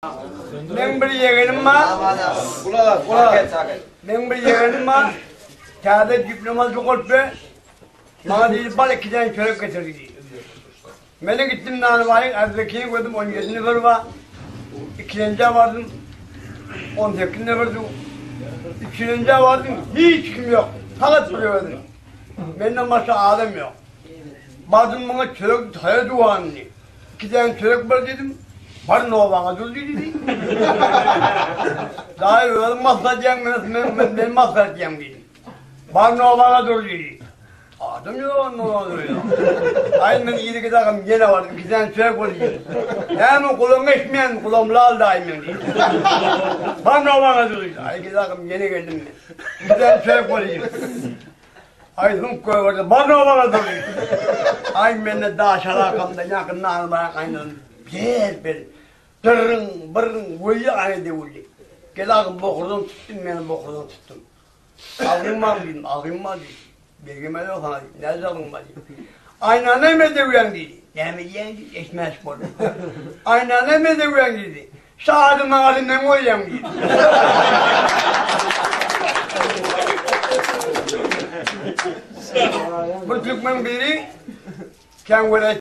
Ben bir yeğenim var. Ben bir yeğenim var. Kağıda diploması kopya. Bana değil bal 2 tane çörek getirdi. Ben de gittim Nanıbay'ın Erzeki'ni koydum 17 nefer var. 2. vardım 18 neferdim. 3. vardım hiç kim yok. Fakat biliyordum. Benden başka adam yok. Bazen bana çörek taya duvarını. 2 tane çörek var dedim. Var ne o bana dur dedi. Daha iyi masal diyem ben masal diyem dedim. Var ne o bana dur dedi. Adam yok ne oluyor ya. Aynı ben iyi ki takım gene vardım 2 tane çörek var dedi. Hem kulağım eşmeyen kulağım lal daim dedi. Var ne o bana dur dedi. Aynı ki takım gene geldim ben. 2 tane çörek var dedi. Aydın koy vardı. Var ne o bana dur dedi. Aynı ben de daha şarakamda yakından bana kaynadım. Bir dırın bırın vuyu aynı de vuyu. Gelağım bokurdum tuttum beni bokurdum tuttum. Ağrım var dedim ağrım var dedim. Bilgime yok sana dedim. Ne zaman var dedim. Aynı anneme de uyan dedi. Yemeyeceğim dedi. Eşmeş koydum. Aynı anneme de uyan dedi. Şahadım ağrımdan uyuyam dedi. Bu Türkmen biri kendine